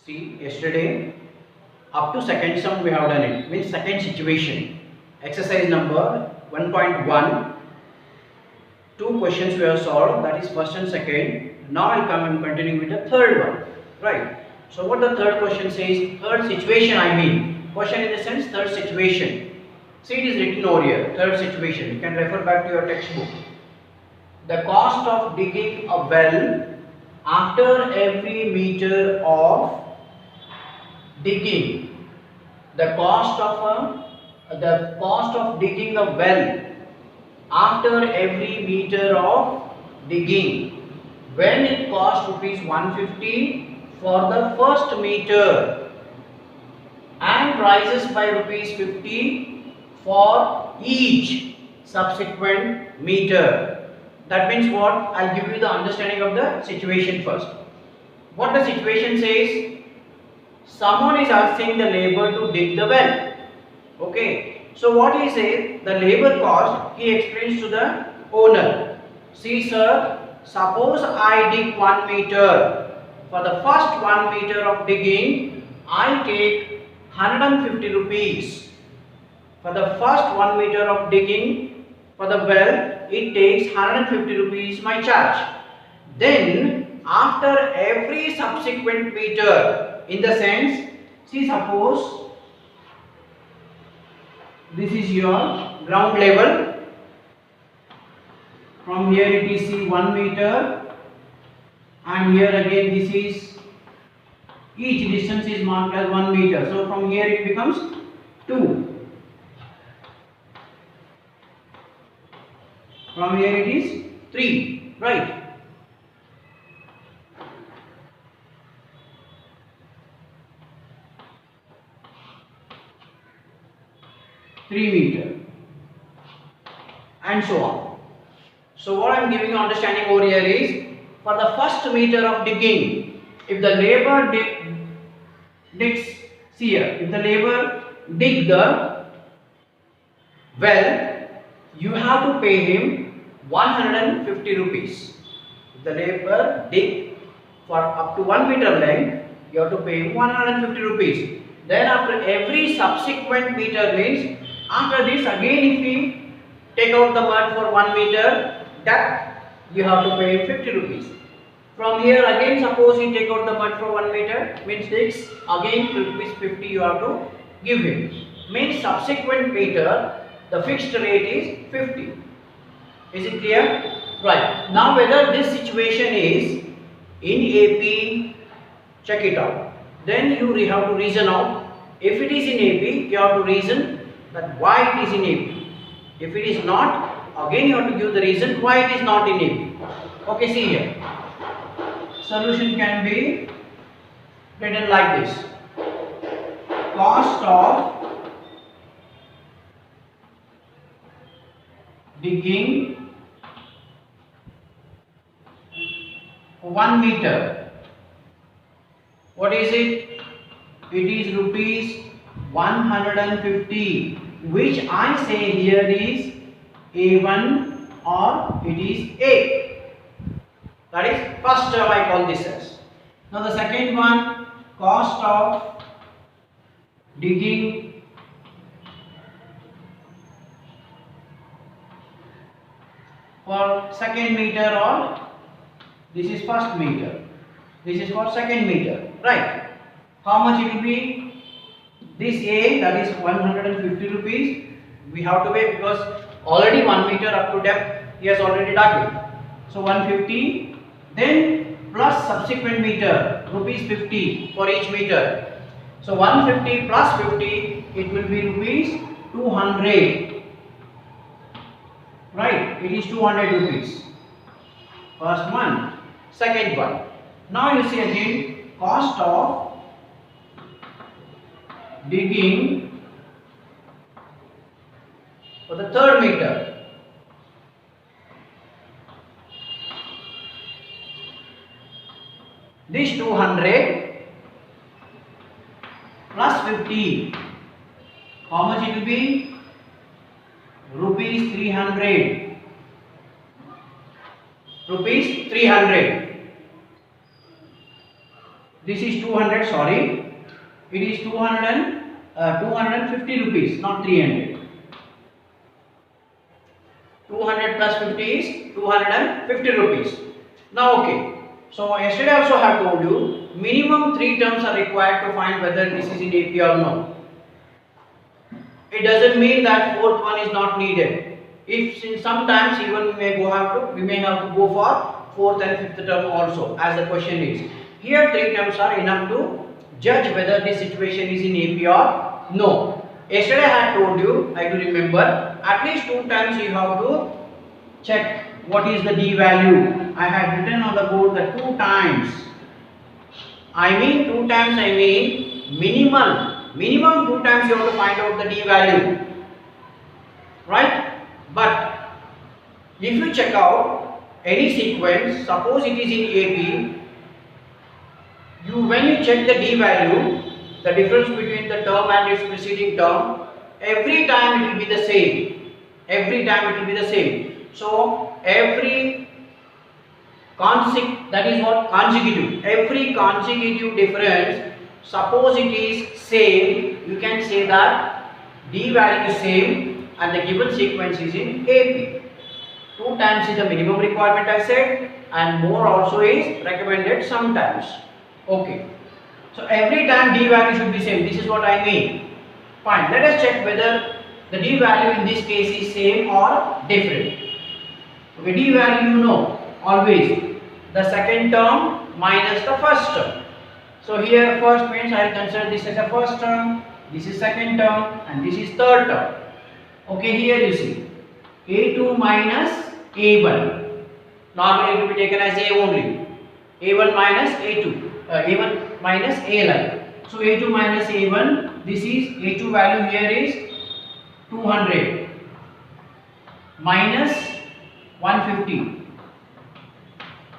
See, yesterday up to second sum we have done it, means second situation. Exercise number 1.1, two questions we have solved, that is first and second. Now I will come and continue with the third one, right? So what the third question says, third situation I mean, question in the sense third situation. See, it is written over here, third situation, you can refer back to your textbook. The cost of digging a well after every meter of digging, the cost of digging a well after every meter of digging, when it costs rupees 150 for the first meter and rises by rupees 50 for each subsequent meter. That means what? I'll give you the understanding of the situation first. What the situation says, someone is asking the labor to dig the well. Okay. So what he says, the labor cost, he explains to the owner. See sir, suppose I dig 1 meter. For the first 1 meter of digging, I take 150 rupees. For the first 1 meter of digging for the well, it takes 150 rupees my charge. Then after every subsequent meter, in the sense, see suppose this is your ground level, from here it is see 1 meter, and here again this is, each distance is marked as 1 meter, so from here it becomes 2, from here it is 3, right? (3 meter) and so on. So what I am giving you understanding over here is, for the first meter of digging, if the labor digs, see here, if the labor dig the well, you have to pay him 150 rupees. If the labor dig for up to 1 meter length, you have to pay him 150 rupees. Then after every subsequent meter means, after this again if we take out the mud for 1 meter, that you have to pay 50 rupees. From here again suppose you take out the mud for 1 meter, means this again rupees 50 you have to give him. Means subsequent meter the fixed rate is 50. Is it clear? Right. Now whether this situation is in AP, check it out. Then you have to reason out. If it is in AP, you have to reason that why it is in AP. If it is not, again you have to give the reason why it is not in AP. Okay, see here. Solution can be written like this. Cost of digging 1 meter. What is it? It is rupees 150, which I say here is A1 or it is A. That is first term I call this as. Now the second one, cost of digging for second meter, or this is first meter, this is for second meter, right? How much it will be? This A, that is 150 rupees we have to pay, because already 1 meter up to depth he has already dug it. So 150, then plus subsequent meter rupees 50 for each meter. So 150 plus 50, it will be rupees 200. Right, it is 200 rupees. First one. Second one. Now you see again, cost of digging for the third meter. This 200 plus 50. How much it will be? Rupees 300. Rupees 300. this is 200, sorry, it is 250 rupees, not 300. 200 plus 50 is 250 rupees. Now okay, so yesterday also I have told you minimum 3 terms are required to find whether this is in AP or no. It doesn't mean that fourth one is not needed. If sometimes even we may have to go for fourth and fifth term also, as the question is. Here 3 terms are enough to judge whether this situation is in AP or no. Yesterday I had told you, I do remember, at least 2 times you have to check what is the D value. I had written on the board the 2 times. I mean 2 times, I mean minimum 2 times you have to find out the D value, right? But if you check out any sequence, suppose it is in AP, when you check the D value, the difference between the term and its preceding term, every time it will be the same. Every time it will be the same. So every that is what consecutive. Every consecutive difference, suppose it is same, you can say that D value is same and the given sequence is in AP. 2 times is the minimum requirement I said, and more also is recommended sometimes. Okay. So every time D value should be same. This is what I mean. Fine. Let us check whether the D value in this case is same or different. Okay, D value you know always the second term minus the first term. So here first means I will consider this as a first term, this is second term, and this is third term. Okay, here you see A2 minus A1. Normally it will be taken as A only. A1 minus A2. A1 minus A1. So A2 minus A1, this is A2 value here is 200 minus 150.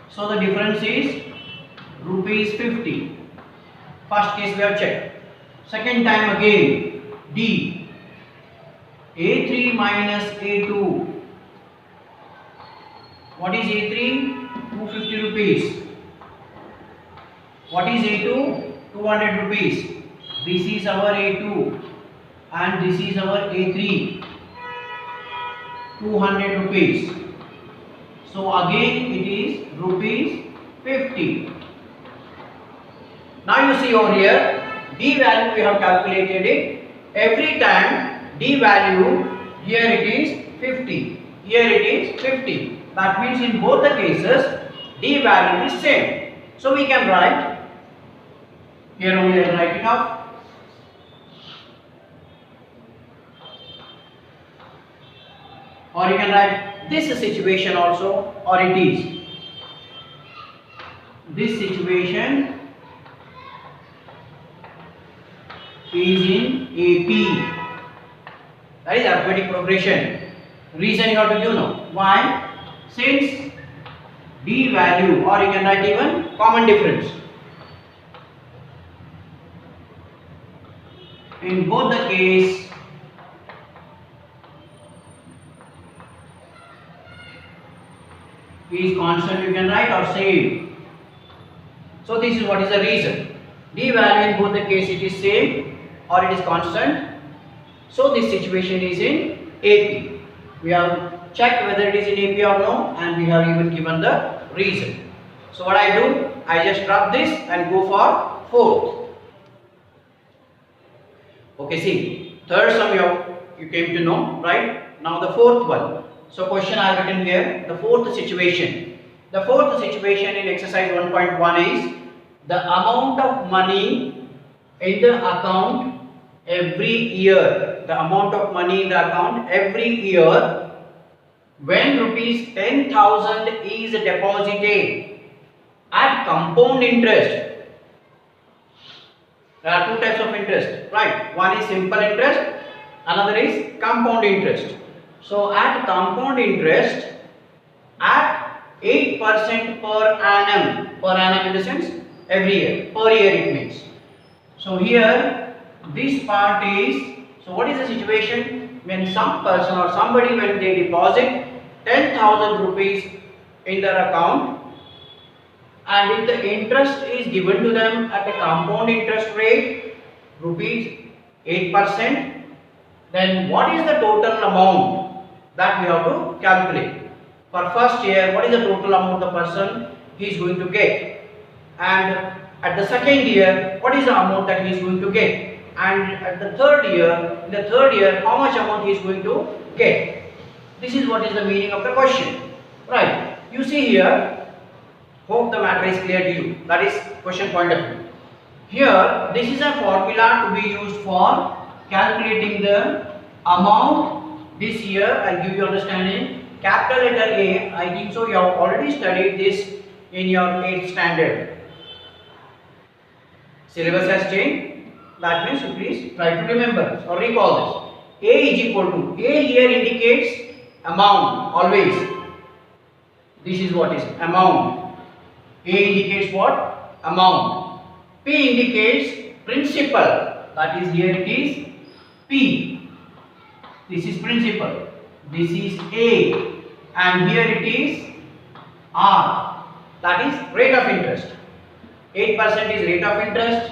So the difference is rupees 50. First case we have checked. Second time again D. A3 minus A2. What is A3? 250 rupees. What is A2? 200 rupees. This is our A2 and this is our A3. 200 rupees. So again it is rupees 50. Now you see over here D value we have calculated it. Every time D value, here it is 50. Here it is 50. That means in both the cases D value is same. So we can write, here only I am writing up. Or you can write this situation also, or it is. This situation is in AP. That is arithmetic progression. Reason you have to know. Why? Since D value, or you can write even common difference. In both the case, is constant, you can write, or same. So this is what is the reason. D value in both the case it is same or it is constant. So this situation is in AP. We have checked whether it is in AP or no, and we have even given the reason. So what I do, I just drop this and go for fourth. Okay, see, third sum you came to know, right? Now the fourth one. So question I have written here, the fourth situation. The fourth situation in exercise 1.1 is the amount of money in the account every year. The amount of money in the account every year when rupees 10,000 is deposited at compound interest. There are 2 types of interest, right? One is simple interest, another is compound interest. So at compound interest at 8% per annum in the sense every year, per year it means. So here this part is, so what is the situation when some person or somebody, when they deposit 10,000 rupees in their account and if the interest is given to them at a compound interest rate rupees 8%, then what is the total amount that we have to calculate? For first year, what is the total amount the person is going to get? And at the second year, what is the amount that he is going to get? And at the third year, in the third year, how much amount he is going to get? This is what is the meaning of the question. Right. You see here, hope the matter is clear to you. That is question point of view. Here, this is a formula to be used for calculating the amount this year. I'll give you understanding. Capital letter A, I think so you have already studied this in your 8th standard. Syllabus has changed. That means you please try to remember or recall this. A is equal to, A here indicates amount always. This is what is amount. A indicates what? Amount. P indicates principal. That is, here it is P. This is principal. This is A. And here it is R. That is rate of interest. 8% is rate of interest.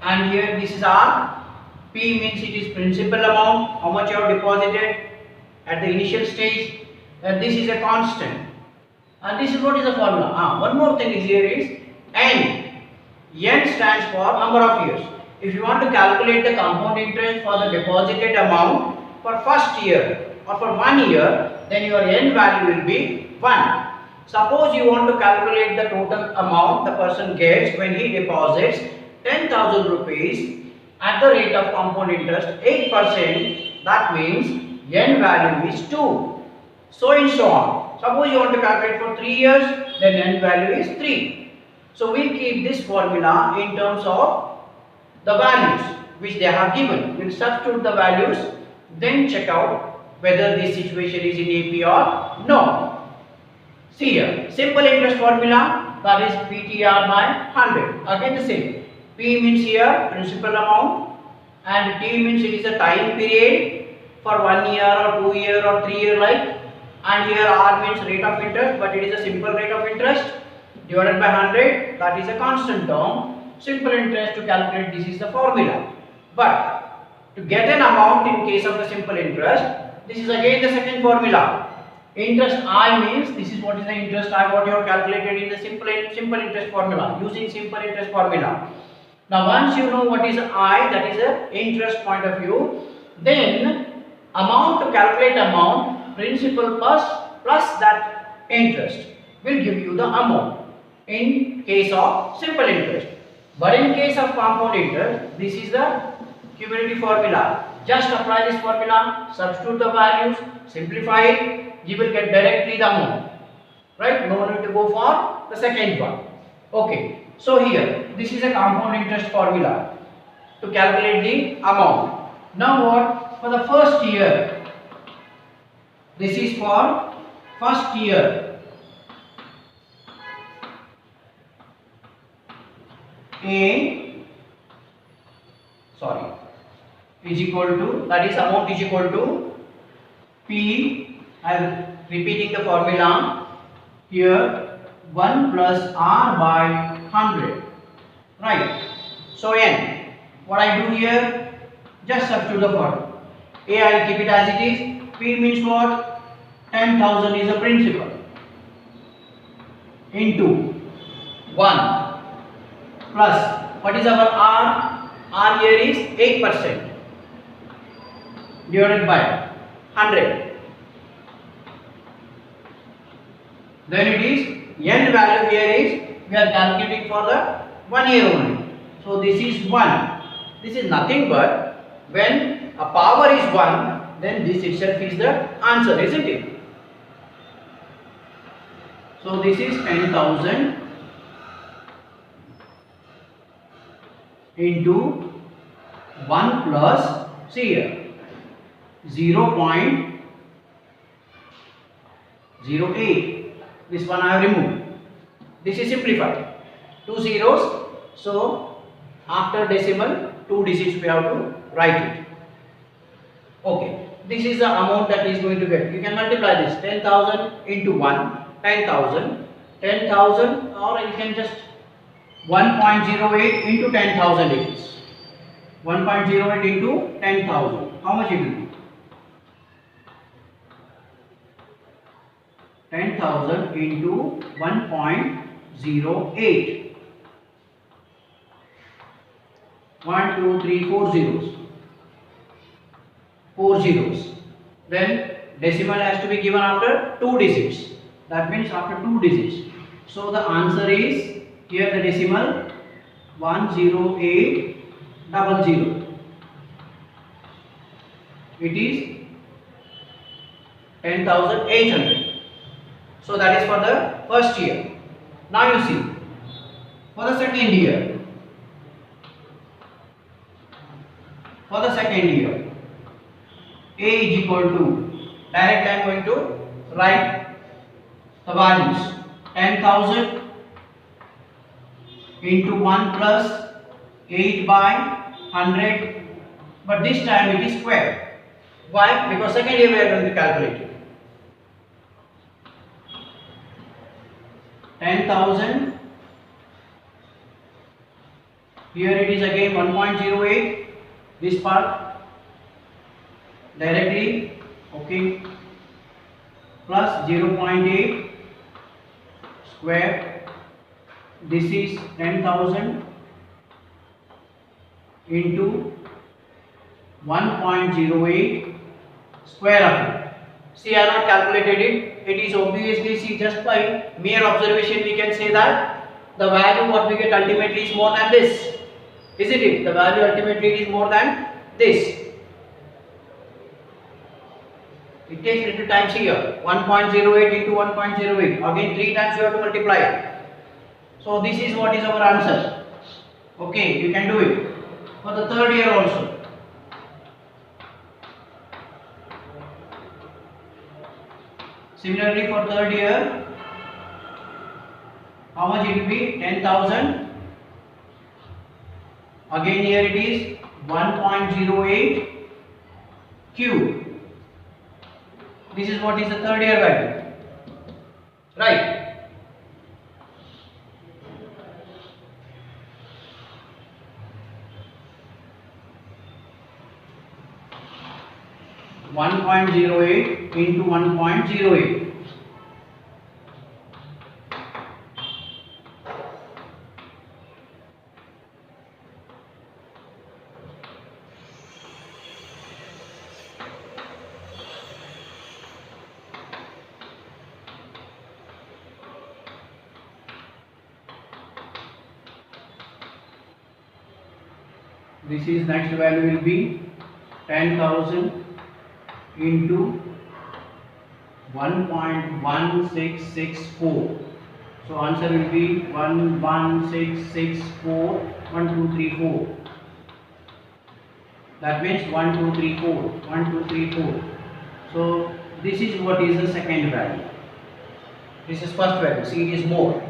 And here this is R. P means it is principal amount. How much you have deposited at the initial stage. And this is a constant. And this is what is the formula. One more thing is here is N. N stands for number of years. If you want to calculate the compound interest for the deposited amount for first year or for 1 year, then your N value will be 1. Suppose you want to calculate the total amount the person gets when he deposits 10,000 rupees at the rate of compound interest 8%, that means N value is 2. So and so on. Suppose you want to calculate for 3 years, then N value is 3. So we keep this formula in terms of the values which they have given. We'll substitute the values, then check out whether this situation is in AP or no. See here, simple interest formula, that is PTR by 100. Again the same. P means here principal amount and T means it is a time period for 1 year or 2 year or 3 year like, and here R means rate of interest, but it is a simple rate of interest divided by 100, that is a constant term. Simple interest to calculate, this is the formula. But to get an amount in case of the simple interest, this is again the second formula. Interest I means this is what is the interest I what you have calculated in the simple interest formula, using simple interest formula. Now once you know what is I, that is a interest point of view, then amount, to calculate amount, principal plus that interest will give you the amount in case of simple interest. But in case of compound interest, this is the cumulative formula. Just apply this formula, substitute the values, simplify it, you will get directly the amount. Right? No need to go for the second one. Okay. So here, this is a compound interest formula to calculate the amount. Now what? For the first year, this is for first year. Is equal to, that is amount is equal to P, I am repeating the formula here, 1 plus R by 100, right? So N, what I do here, just substitute the formula. A I will keep it as it is. P means what? 10,000 is a principal into 1 plus, what is our R? R here is 8% divided by 100. Then it is N value here is, we are calculating for the 1 year only. So this is 1. This is nothing but when a power is 1, then this itself is the answer, isn't it? So this is 10,000 into 1 plus, see here, 0.08. This one I have removed. This is simplified. 2 zeros. So after decimal, 2 digits we have to write it. Okay. This is the amount that is going to get. You can multiply this. 10,000 into 1. 10,000 10,000, or you can just 1.08 into 10,000 it is. 1.08 into 10,000. How much it will be? 10,000 into 1.08. 1, 2, 3, 4 zeros. 4 zeros. Then decimal has to be given after 2 digits. That means after 2 digits. So the answer is, here the decimal 10800. It is 10,800. So that is for the first year. Now you see, for the second year. For the second year, A is equal to, directly I am going to write the values. 10,000 into 1 plus 8 by 100, but this time it is square. Why? Because second year we are going to calculate it. 10,000, here it is again 1.08, this part directly, okay, plus 0.8 square, this is 10,000 into 1.08 square of it. See, I have not calculated it. It is obviously, see, just by mere observation we can say that the value what we get ultimately is more than this. Isn't it? The value ultimately is more than this. It takes little times here. 1.08 into 1.08. Again 3 times you have to multiply it. So this is what is our answer. Okay, you can do it. For the third year also. Similarly for third year, how much it will be? 10,000. Again here it is 1.08 cube. This is what is the third year value. Right. (1.08) into 1.08. This is next value will be 10,000 into 1.1664. So answer will be 11664, 1, 2, 3, 4. That means 1, 2, 3, 4, 1, 2, 3, 4. So this is what is the second value. This is first value. See, it is more.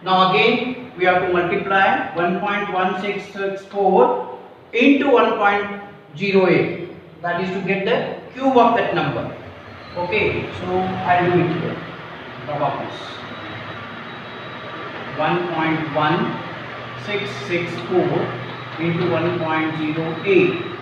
Now again we have to multiply 1.1664 into 1.08. That is to get the cube of that number. Okay, so I will do it here. The office 1.1664 into 1.08.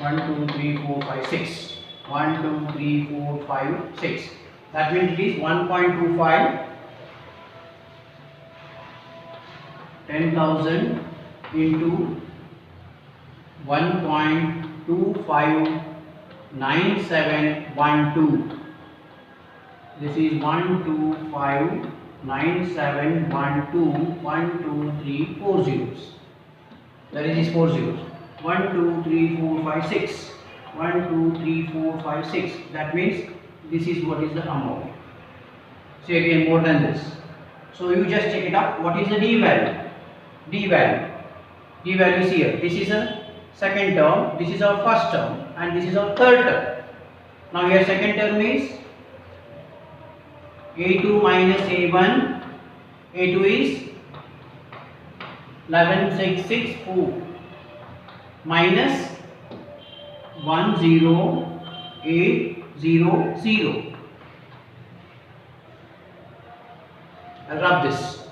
One, two, three, four, five, 6. 1, 2, 3, 4, 5, 6. That means it is 1.25. 10,000 into 1.259712. This is 1 2 5 9 7 1 2 1 2 3 4 zeros. There is 4 zeros. 1 2 3 4 5 6. 1 2 3 4 5 6. That means this is what is the amount. See again more than this. So you just check it up. What is the D value? D value. D value is here. This is a second term. This is our first term, and this is our third term. Now here second term is A2 minus A1. A2 is 11664 minus 10800. I'll rub this.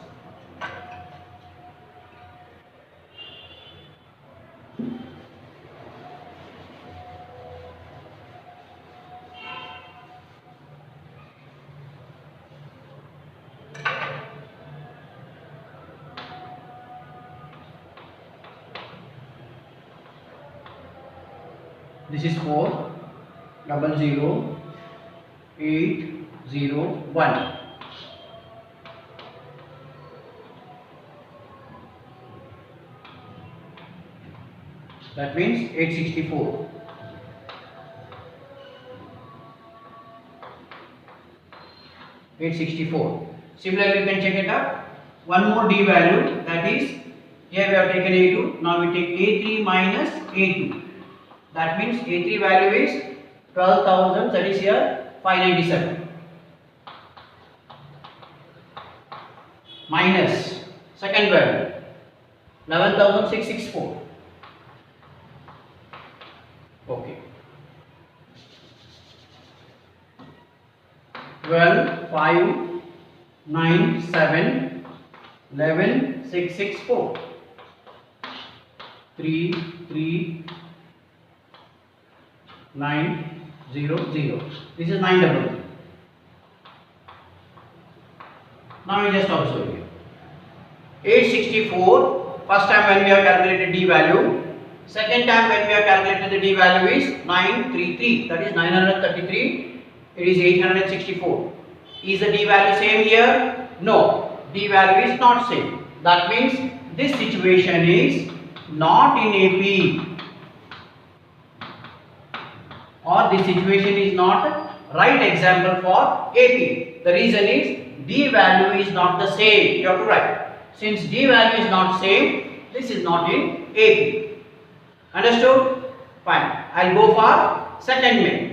This is 4000801. That means 864. Similarly, you can check it up. One more D value, that is, here we have taken A2. Now we take A3 minus A2. That means A3 value is 12,000. That is here 597. Minus second value 11,664. Okay. 12, 5, 9, 7, 11, 664. 3, 3, 9, 0, 0. This is 933. Now we just observe here. 864, first time when we have calculated D value. Second time when we have calculated the D value is 933. That is 933. It is 864. Is the D value same here? No. D value is not same. That means this situation is not in AP. Or this situation is not right example for AP. The reason is D value is not the same. You have to write. Since D value is not same, this is not in AP. Understood? Fine. I'll go for second main.